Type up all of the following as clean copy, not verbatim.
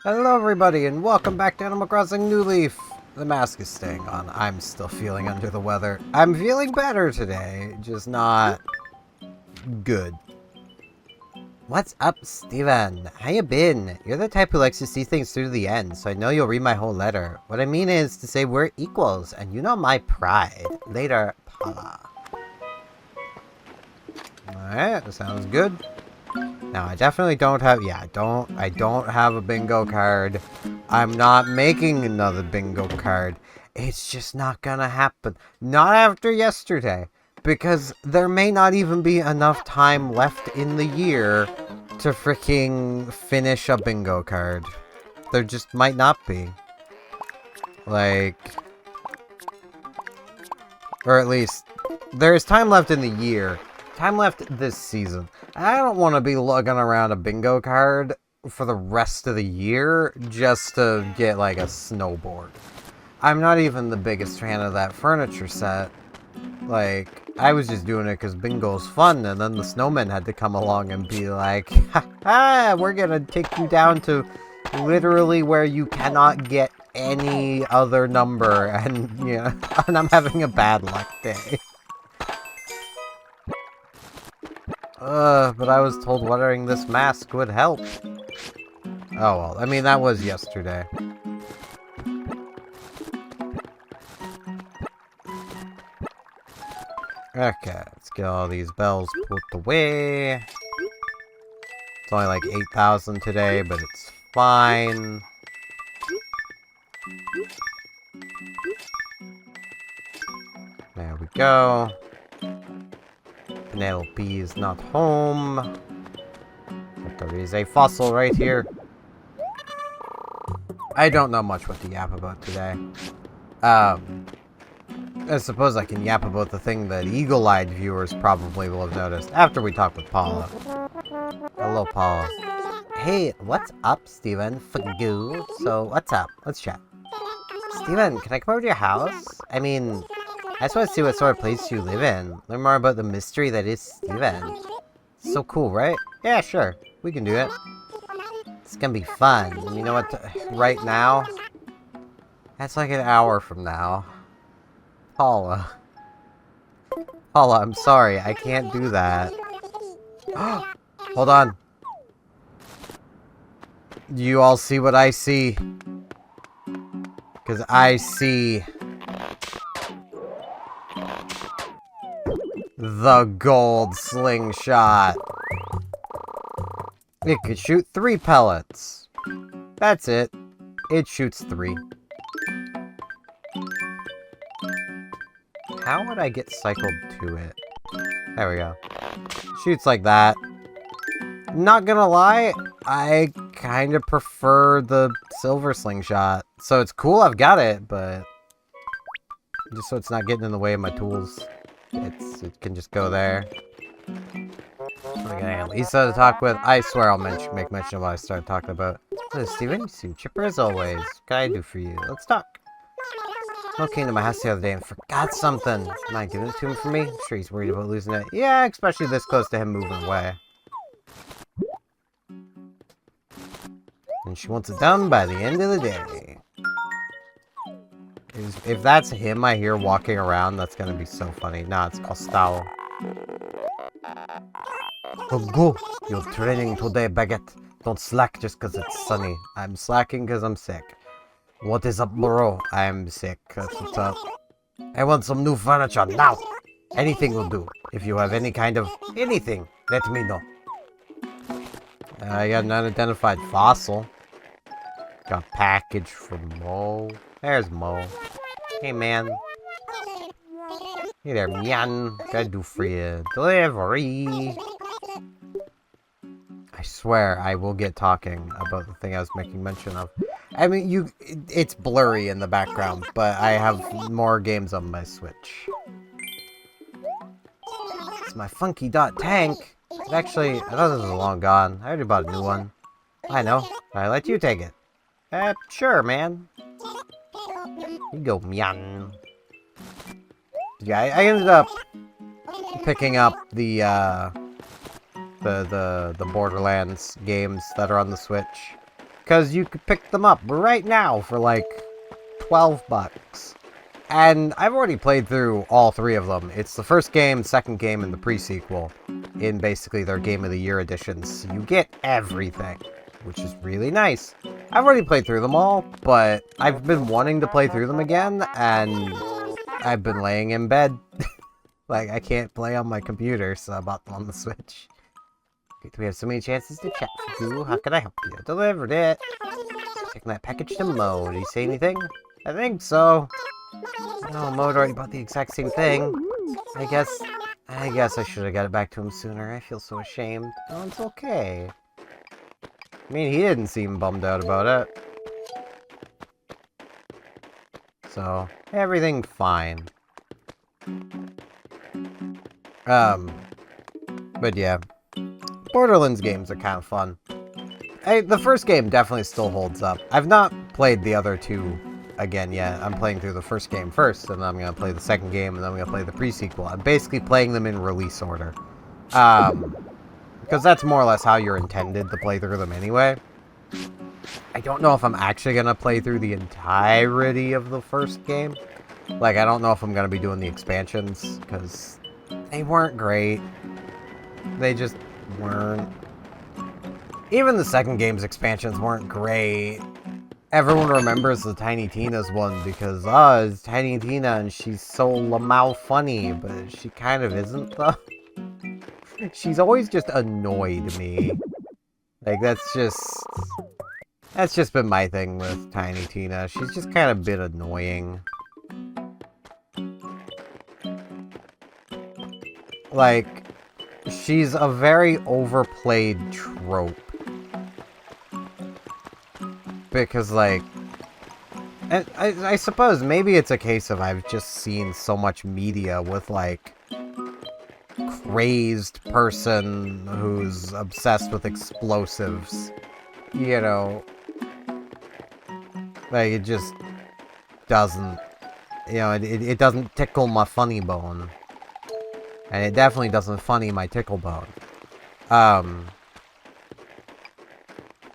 Hello everybody and welcome back to Animal Crossing New Leaf. The mask is staying on. I'm still feeling under the weather. I'm feeling better today, just not good. What's up, Steven? How you been? You're the type who likes to see things through to the end, so I know you'll read my whole letter. What I mean is to say we're equals, and you know my pride. Later, Paula. Alright, that sounds good. Now, I definitely don't have, I don't have a bingo card. I'm not making another bingo card. It's just not gonna happen. Not after yesterday. Because there may not even be enough time left in the year to freaking finish a bingo card. There just might not be. Like... Or at least, there's time left in the year. Time left this season. I don't want to be lugging around a bingo card for the rest of the year just to get, like, a snowboard. I'm not even the biggest fan of that furniture set. Like, I was just doing it because bingo's fun, and then the snowmen had to come along and be like, ha, we're gonna take you down to literally where you cannot get any other number, and, you know, and I'm having a bad luck day. But I was told wearing this mask would help. Oh well, I mean, that was yesterday. Okay, let's get all these bells put away. It's only like 8,000 today, but it's fine. There we go. Penelope is not home. But there is a fossil right here. I don't know much what to yap about today. I suppose I can yap about the thing that eagle-eyed viewers probably will have noticed after we talk with Paula. Hello, Paula. Hey, what's up, Steven? Fagoo. So, what's up? Let's chat. Steven, can I come over to your house? I mean, I just want to see what sort of place you live in. Learn more about the mystery that is Steven. So cool, right? Yeah, sure. We can do it. It's gonna be fun. You know what? Right now? That's like an hour from now. Paula. Paula, I'm sorry. I can't do that. Hold on. Do you all see what I see? Because I see... the gold slingshot. It could shoot 3 pellets. That's it. It shoots 3. How would I get cycled to it? There we go. Shoots like that. Not gonna lie, I kind of prefer the silver slingshot. So it's cool I've got it, but just so it's not getting in the way of my tools. It can just go there. I'm gonna get Lisa to talk with. I swear I'll make mention of what I started talking about. Hello, Steven. You seem chipper as always. What can I do for you? Let's talk. Snow came to my house the other day and forgot something. Mind giving it to him for me? I'm sure he's worried about losing it. Yeah, especially this close to him moving away. And she wants it done by the end of the day. If that's him I hear walking around, that's gonna be so funny. Nah, it's Costello. Oh, go! You're training today, Baguette. Don't slack just because it's sunny. I'm slacking because I'm sick. What is up, bro? I'm sick. That's what's up. I want some new furniture now! Anything will do. If you have any kind of anything, let me know. I got an unidentified fossil. Got a package from Mo. There's Mo. Hey, man. Hey there, man. Gotta do for you. Delivery. I swear I will get talking about the thing I was making mention of. I mean, it's blurry in the background, but I have more games on my Switch. It's my funky dot tank. Actually, I thought this was long gone. I already bought a new one. I know. I let you take it. Sure, man. You go, man. Yeah, I ended up picking up the Borderlands games that are on the Switch. Because you could pick them up right now for like $12. And I've already played through all 3 of them. It's the first game, second game, and the pre-sequel in basically their Game of the Year editions. So you get everything, which is really nice. I've already played through them all, but I've been wanting to play through them again, and I've been laying in bed. Like, I can't play on my computer, so I bought them on the Switch. We have so many chances to chat with you. How can I help you? Delivered it. Taking that package to Mo. Did he say anything? I think so. No, Mo already bought the exact same thing. I guess I should have got it back to him sooner. I feel so ashamed. Oh, it's okay. I mean, he didn't seem bummed out about it. So, everything fine. But yeah. Borderlands games are kind of fun. The first game definitely still holds up. I've not played the other 2 again yet. I'm playing through the first game first, and then I'm going to play the second game, and then I'm going to play the pre-sequel. I'm basically playing them in release order. Because that's more or less how you're intended to play through them anyway. I don't know if I'm actually going to play through the entirety of the first game. Like, I don't know if I'm going to be doing the expansions, because they weren't great. They just weren't. Even the second game's expansions weren't great. Everyone remembers the Tiny Tina's one because, it's Tiny Tina and she's so Lamau funny, but she kind of isn't, though. She's always just annoyed me. Like, that's just been my thing with Tiny Tina. She's just kind of a bit annoying. Like, she's a very overplayed trope. Because, like, and I suppose maybe it's a case of I've just seen so much media with, like, crazed person who's obsessed with explosives. You know, like, it just doesn't, you know, it doesn't tickle my funny bone. And it definitely doesn't funny my tickle bone.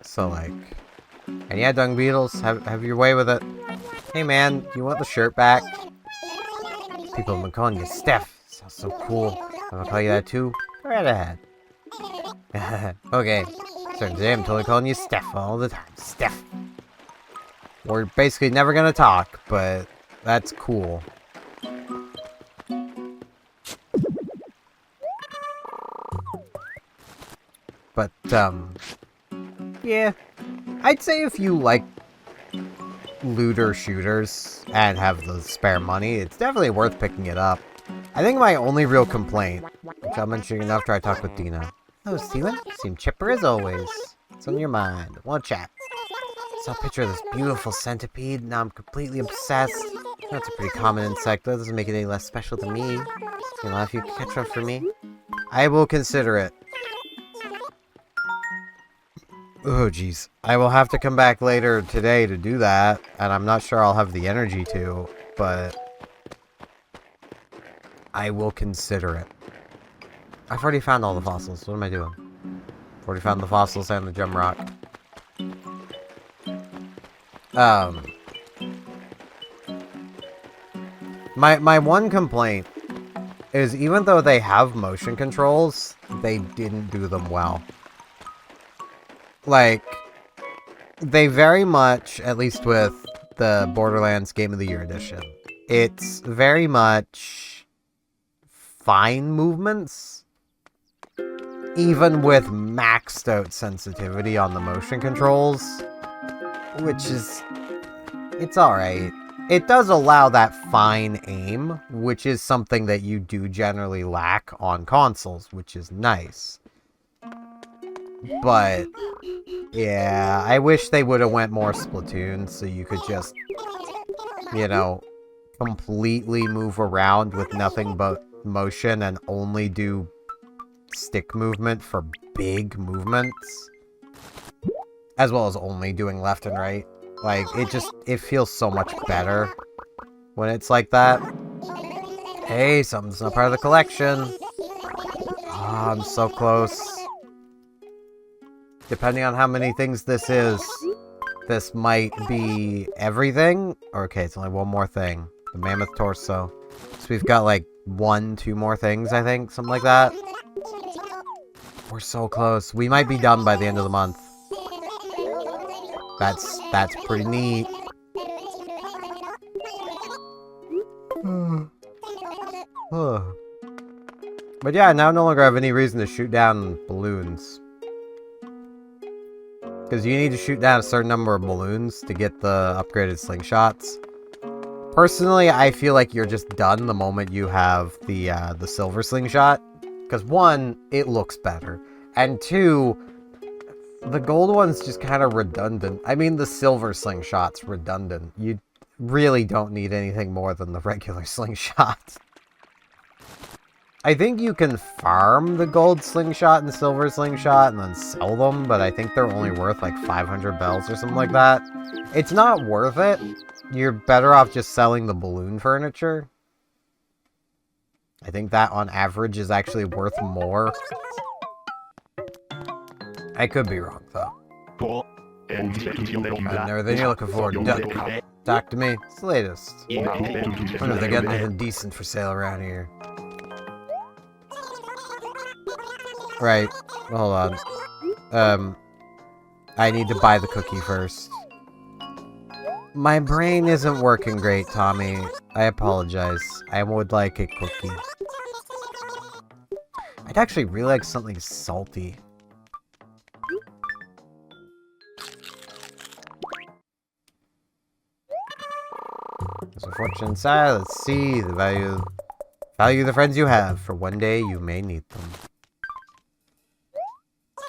So, like, and yeah, Dung Beetles, have your way with it. Hey man, you want the shirt back? People have been calling you Steph. Sounds so cool. I'm gonna call you that too? Go right ahead. Okay. Starting today, I'm totally calling you Steph all the time. Steph. We're basically never gonna talk, but that's cool. But, yeah. I'd say if you like looter shooters and have the spare money, it's definitely worth picking it up. I think my only real complaint, which I'll mention after I talk with Dina. Oh, Steven, you seem chipper as always. What's on your mind? Want to chat? Saw a picture of this beautiful centipede, now I'm completely obsessed. That's a pretty common insect, though. That doesn't make it any less special to me. You know, if you can catch one for me, I will consider it. Oh, jeez. I will have to come back later today to do that, and I'm not sure I'll have the energy to, but I will consider it. I've already found all the fossils. What am I doing? I've already found the fossils and the gem rock. My one complaint is even though they have motion controls, they didn't do them well. Like, they very much, at least with the Borderlands Game of the Year edition, it's very much fine movements, even with maxed out sensitivity on the motion controls, which is, it's alright. It does allow that fine aim, which is something that you do generally lack on consoles, which is nice. But, yeah, I wish they would have went more Splatoon so you could just, you know, completely move around with nothing but motion and only do stick movement for big movements. As well as only doing left and right. Like, it feels so much better when it's like that. Hey, something's not part of the collection. Oh, I'm so close. Depending on how many things this is, this might be everything. Okay, it's only one more thing. The mammoth torso. So we've got like 2 more things, I think. Something like that. We're so close. We might be done by the end of the month. That's pretty neat. But yeah, now I no longer have any reason to shoot down balloons. Because you need to shoot down a certain number of balloons to get the upgraded slingshots. Personally, I feel like you're just done the moment you have the silver slingshot. Because 1, it looks better. And 2, the gold one's just kind of redundant. I mean, the silver slingshot's redundant. You really don't need anything more than the regular slingshot. I think you can farm the gold slingshot and silver slingshot and then sell them, but I think they're only worth like 500 bells or something like that. It's not worth it. You're better off just selling the balloon furniture. I think that on average is actually worth more. I could be wrong though. And everything you're looking for. Talk to me. It's the latest. I wonder if they got anything decent for sale around here. Right. Hold on. I need to buy the cookie first. My brain isn't working great, Tommy. I apologize. I would like a cookie. I'd actually really like something salty. There's a fortune inside. Let's see the value of the friends you have. For one day, you may need them.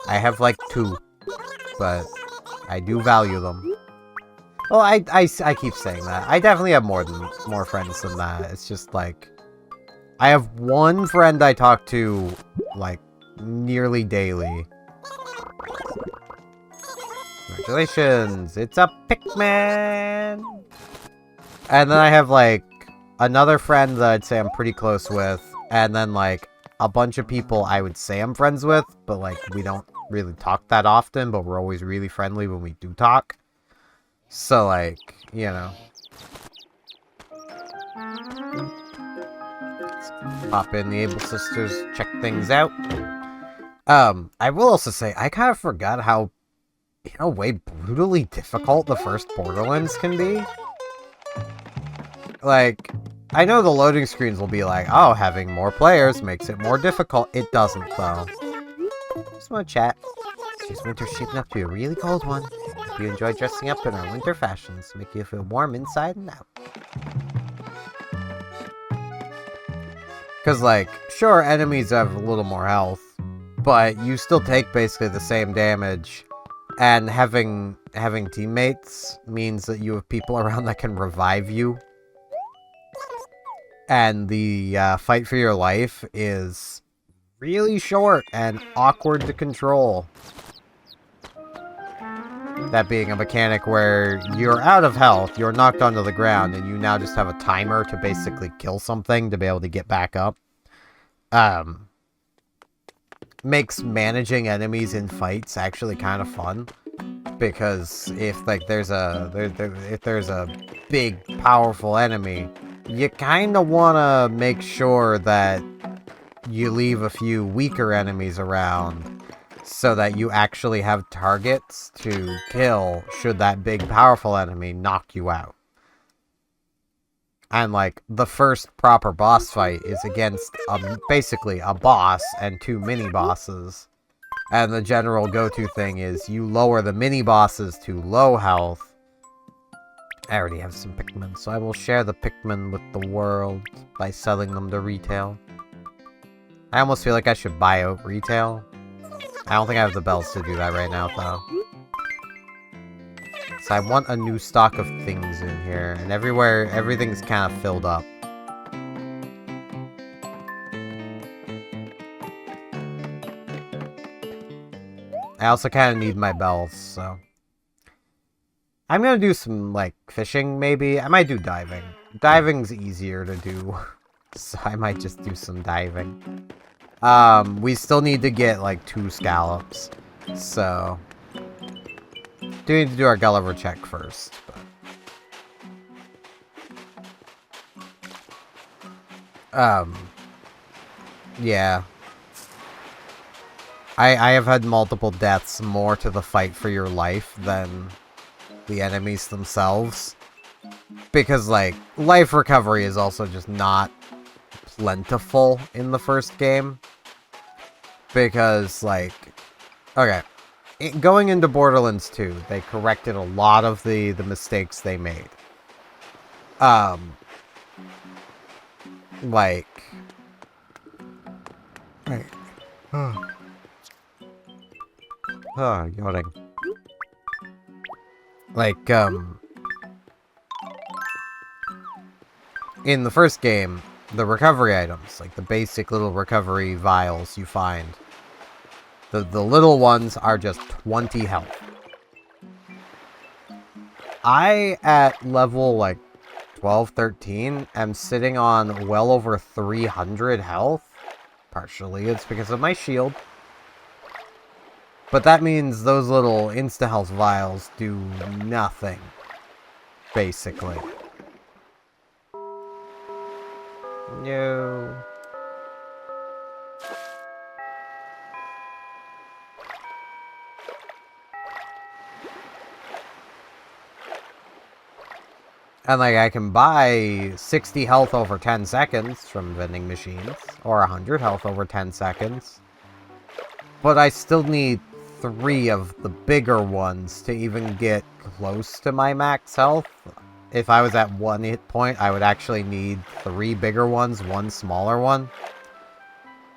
I have like 2, but I do value them. Well, I keep saying that. I definitely have more friends than that. It's just like I have 1 friend I talk to like nearly daily. Congratulations, it's a Pikmin. And then I have like another friend that I'd say I'm pretty close with, and then like a bunch of people I would say I'm friends with, but like we don't really talk that often, but we're always really friendly when we do talk. So like, you know. Let's pop in the Able Sisters, check things out. I will also say, I kind of forgot how, in a way, brutally difficult the first Borderlands can be. Like, I know the loading screens will be like, oh, having more players makes it more difficult. It doesn't, though. Just want to chat. This winter's shaping up to be a really cold one. Hope you enjoy dressing up in our winter fashions. Make you feel warm inside and out. Because, like, sure, enemies have a little more health, but you still take basically the same damage. And having teammates means that you have people around that can revive you. And the fight for your life is really short and awkward to control. That being a mechanic where you're out of health, you're knocked onto the ground, and you now just have a timer to basically kill something to be able to get back up. Makes managing enemies in fights actually kind of fun. Because if like there's a big powerful enemy, you kind of want to make sure that you leave a few weaker enemies around so that you actually have targets to kill should that big powerful enemy knock you out. And like the first proper boss fight is against basically a boss and 2 mini bosses. And the general go-to thing is you lower the mini bosses to low health. I already have some Pikmin, so I will share the Pikmin with the world by selling them to retail. I almost feel like I should buy out retail. I don't think I have the bells to do that right now, though. So I want a new stock of things in here, and everything's kind of filled up. I also kind of need my bells, so... I'm gonna do some, like, fishing, maybe. I might do diving. Diving's easier to do, so I might just do some diving. We still need to get, like, 2 scallops, so... Do need to do our Gulliver check first, but... yeah. I have had multiple deaths more to the fight for your life than the enemies themselves. Because, like, life recovery is also just not plentiful in the first game. Because, like... Okay. Going into Borderlands 2, they corrected a lot of the mistakes they made. Like... Right. Yawning. Like, in the first game, the recovery items, like the basic little recovery vials you find, the little ones are just 20 health. I, at level, like, 12, 13, am sitting on well over 300 health. Partially, it's because of my shield. But that means those little insta-health vials do nothing, basically. No. And, like, I can buy 60 health over 10 seconds from vending machines, or 100 health over 10 seconds. But I still need 3 of the bigger ones to even get close to my max health. If I was at 1 hit point, I would actually need 3 bigger ones, 1 smaller one.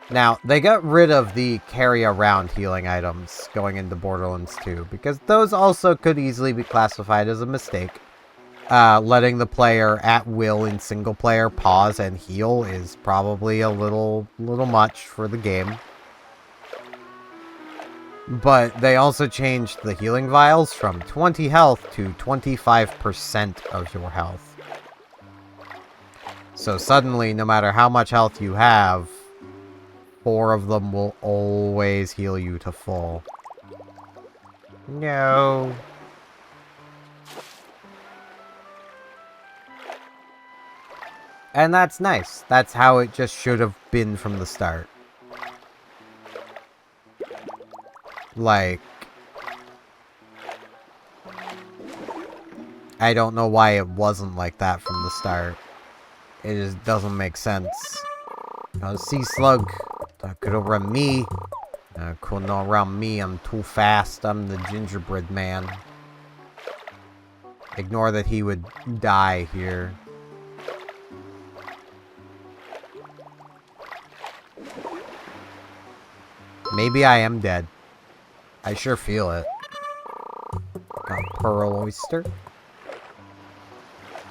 Now, they got rid of the carry-around healing items going into Borderlands 2, because those also could easily be classified as a mistake. Letting the player at will in single player pause and heal is probably a little much for the game. But they also changed the healing vials from 20 health to 25% of your health. So suddenly, no matter how much health you have, 4 of them will always heal you to full. No. And that's nice. That's how it just should have been from the start. Like... I don't know why it wasn't like that from the start. It just doesn't make sense. Sea Slug, that could run me. Could not run me, I'm too fast. I'm the gingerbread man. Ignore that he would die here. Maybe I am dead. I sure feel it. Got a pearl oyster.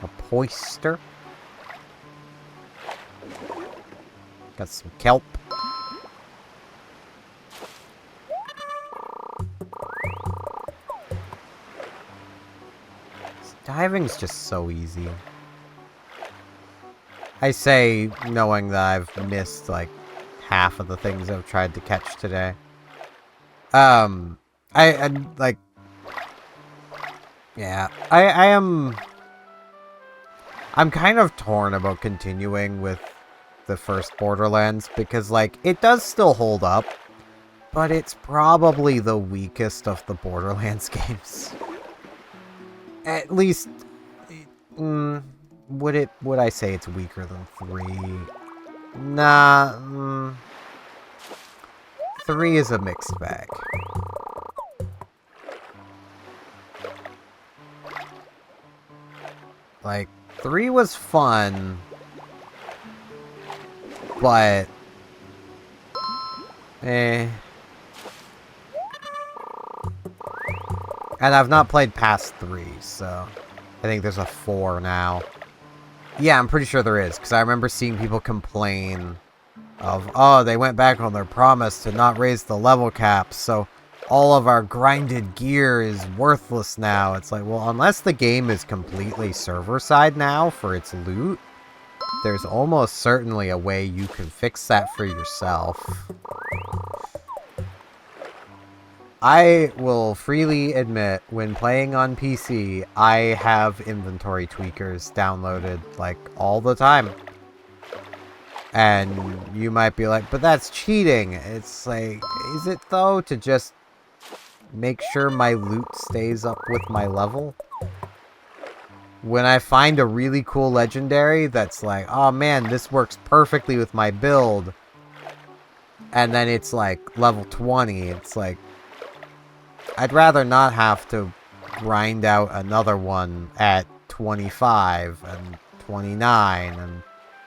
A poister. Got some kelp. Diving's just so easy. I say, knowing that I've missed, like, half of the things I've tried to catch today. Like... Yeah, I'm kind of torn about continuing with the first Borderlands, because, like, it does still hold up, but it's probably the weakest of the Borderlands games. At least, would I say it's weaker than 3? Nah, 3 is a mixed bag. Like, 3 was fun, but... And I've not played past 3, so... I think there's a 4 now. Yeah, I'm pretty sure there is, because I remember seeing people complain of, oh, they went back on their promise to not raise the level cap, so all of our grinded gear is worthless now. It's like, well, unless the game is completely server-side now for its loot, there's almost certainly a way you can fix that for yourself. I will freely admit, when playing on PC, I have inventory tweakers downloaded, like, all the time. And you might be like, but that's cheating. It's like, is it though, to just make sure my loot stays up with my level? When I find a really cool legendary that's like, oh man, this works perfectly with my build, and then it's like level 20, it's like, I'd rather not have to grind out another one at 25 and 29 and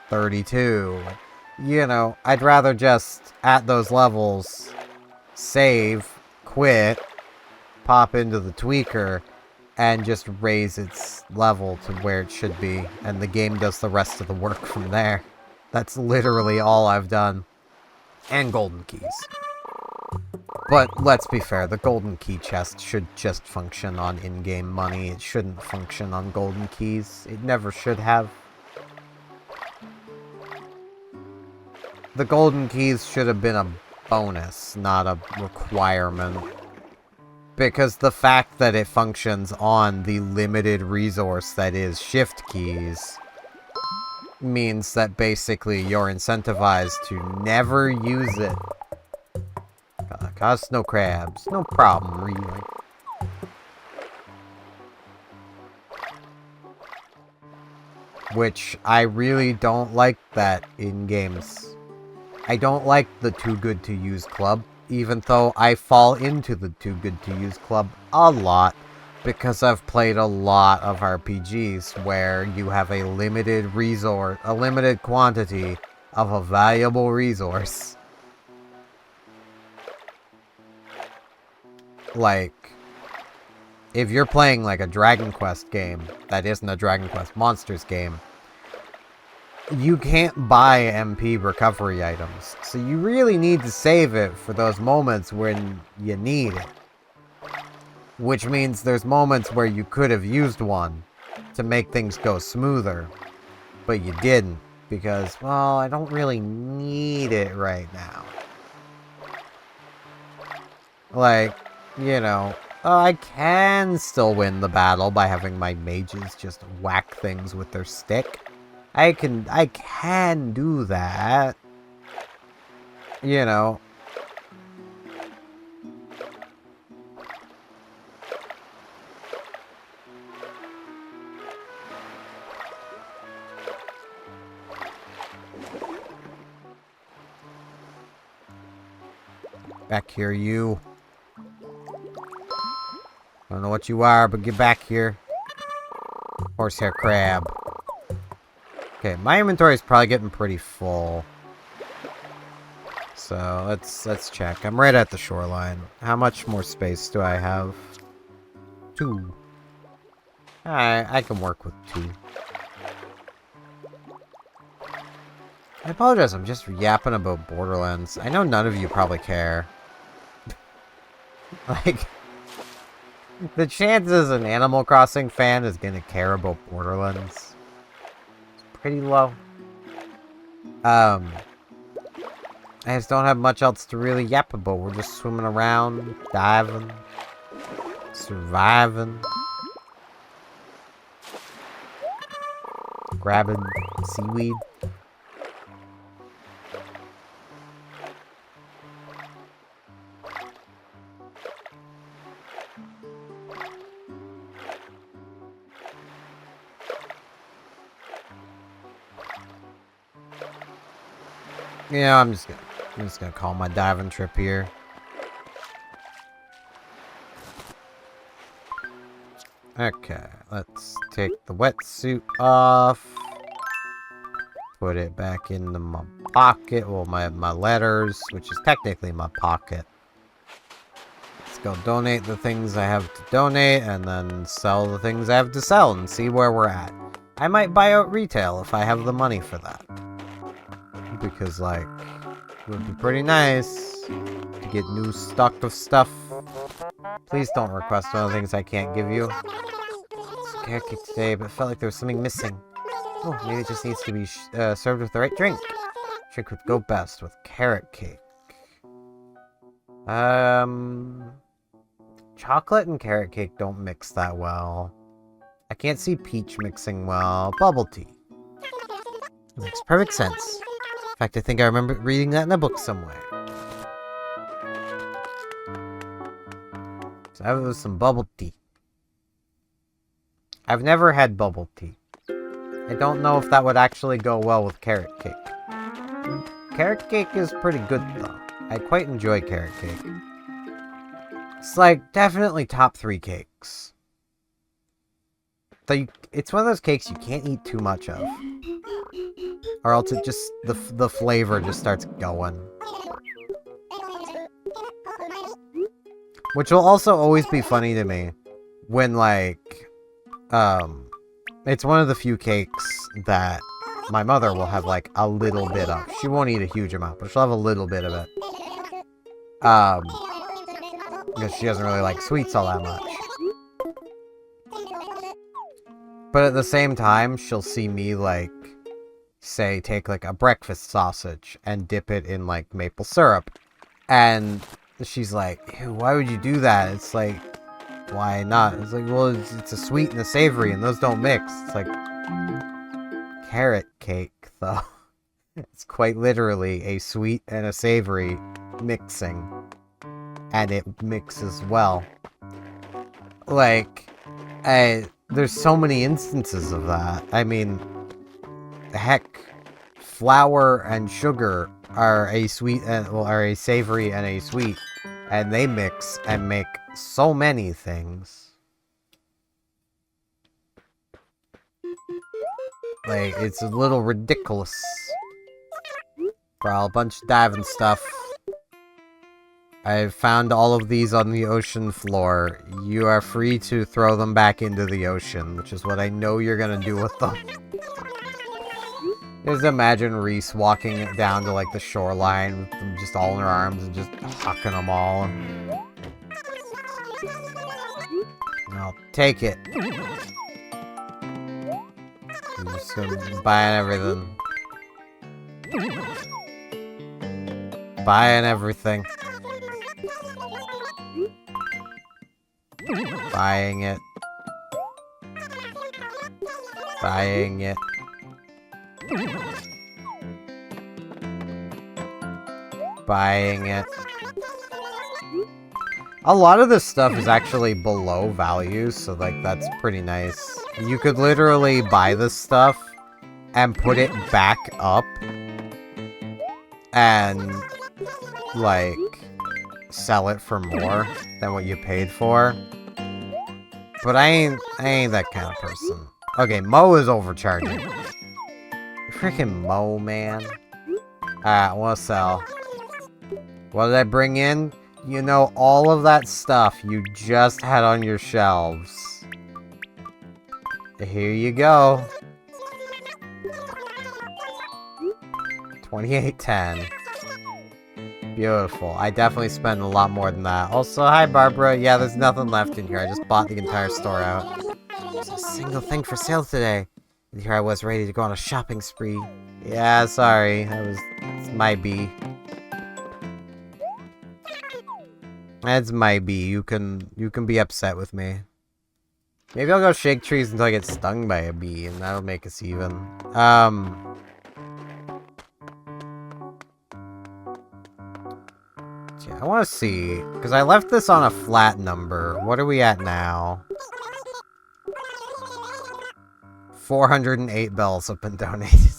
32. You know, I'd rather just, at those levels, save, quit, pop into the tweaker, and just raise its level to where it should be, and the game does the rest of the work from there. That's literally all I've done. And golden keys. But let's be fair, the golden key chest should just function on in-game money. It shouldn't function on golden keys. It never should have. The golden keys should have been a bonus, not a requirement. Because the fact that it functions on the limited resource that is shift keys means that basically you're incentivized to never use it. Cause snow crabs. No problem, really. Which I really don't like that in games. I don't like the too good to use club, even though I fall into the too good to use club a lot, because I've played a lot of RPGs where you have a limited resource, a limited quantity of a valuable resource. Like, if you're playing like a Dragon Quest game that isn't a Dragon Quest Monsters game, you can't buy MP recovery items. So you really need to save it for those moments when you need it. Which means there's moments where you could have used one to make things go smoother, but you didn't because, well, I don't really need it right now. Like, you know, I can still win the battle by having my mages just whack things with their stick. I can do that. You know. Back here, you. I don't know what you are, but get back here. Horsehair crab. Okay, my inventory is probably getting pretty full. So, let's check. I'm right at the shoreline. How much more space do I have? 2. I can work with 2. I apologize, I'm just yapping about Borderlands. I know none of you probably care. Like, the chances an Animal Crossing fan is gonna care about Borderlands is pretty low. I just don't have much else to really yap about. We're just swimming around, diving, surviving, grabbing seaweed. Yeah, I'm just gonna call my diving trip here. Okay, let's take the wetsuit off. Put it back into my pocket. Well, my letters, which is technically my pocket. Let's go donate the things I have to donate, and then sell the things I have to sell, and see where we're at. I might buy out retail if I have the money for that. Because, like, it would be pretty nice to get new stock of stuff. Please don't request one of the things I can't give you. It's a carrot cake today, but it felt like there was something missing. Oh, maybe it just needs to be served with the right drink. Drink would go best with carrot cake. Chocolate and carrot cake don't mix that well. I can't see peach mixing well. Bubble tea. Makes perfect sense. In fact, I think I remember reading that in a book somewhere. So that was some bubble tea. I've never had bubble tea. I don't know if that would actually go well with carrot cake. Carrot cake is pretty good, though. I quite enjoy carrot cake. It's like, definitely top 3 cakes. It's one of those cakes you can't eat too much of. Or else it just, the flavor just starts going. Which will also always be funny to me. When, like, it's one of the few cakes that my mother will have, like, a little bit of. She won't eat a huge amount, but she'll have a little bit of it. Because she doesn't really like sweets all that much. But at the same time, she'll see me, like, say, take, like, a breakfast sausage and dip it in, like, maple syrup. And she's like, ew, why would you do that? It's like, why not? It's like, well, it's a sweet and a savory, and those don't mix. It's like, carrot cake, though. It's quite literally a sweet and a savory mixing. And it mixes well. Like, there's so many instances of that. I mean, heck, flour and sugar are a sweet and, well, are a savory and a sweet. And they mix and make so many things. Like, it's a little ridiculous. For a bunch of diving stuff. I've found all of these on the ocean floor. You are free to throw them back into the ocean, which is what I know you're gonna do with them. Just imagine Reese walking down to, like, the shoreline with them just all in her arms and just hucking them all. I'll take it. I'm just gonna buying everything. Buying everything. Buying it. Buying it. Buying it. A lot of this stuff is actually below value, so, like, that's pretty nice. You could literally buy this stuff and put it back up and, like, sell it for more than what you paid for. But I ain't that kind of person. Okay, Mo is overcharging. Freaking Mo, man. Alright, I wanna sell. What did I bring in? You know, all of that stuff you just had on your shelves. Here you go. 28.10. Beautiful. I definitely spend a lot more than that. Also, hi Barbara. Yeah, there's nothing left in here. I just bought the entire store out. There's a single thing for sale today. And here I was ready to go on a shopping spree. Yeah, sorry. It's my bee. That's my bee. You can be upset with me. Maybe I'll go shake trees until I get stung by a bee, and that'll make us even. Yeah, I want to see, because I left this on a flat number. What are we at now? 408 bells have been donated.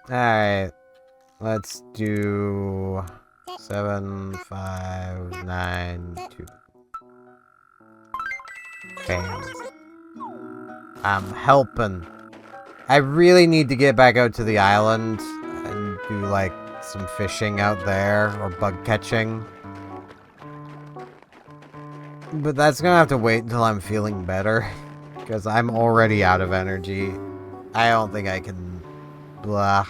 Alright. Let's do 7, 5, 9, 2. Bam. I'm helping. I really need to get back out to the island and do, like, some fishing out there, or bug catching. But that's gonna have to wait until I'm feeling better, because I'm already out of energy. I don't think I can... Blah.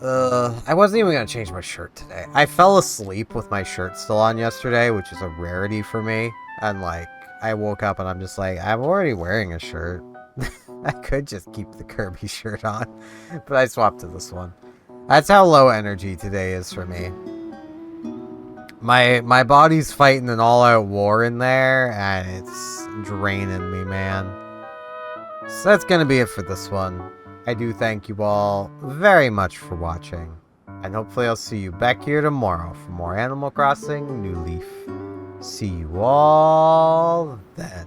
I wasn't even gonna change my shirt today. I fell asleep with my shirt still on yesterday, which is a rarity for me. And, like, I woke up and I'm just like, I'm already wearing a shirt. I could just keep the Kirby shirt on, but I swapped to this one. That's how low energy today is for me. My body's fighting an all-out war in there, and it's draining me, man. So that's gonna be it for this one. I do thank you all very much for watching, and hopefully I'll see you back here tomorrow for more Animal Crossing New Leaf. See you all then.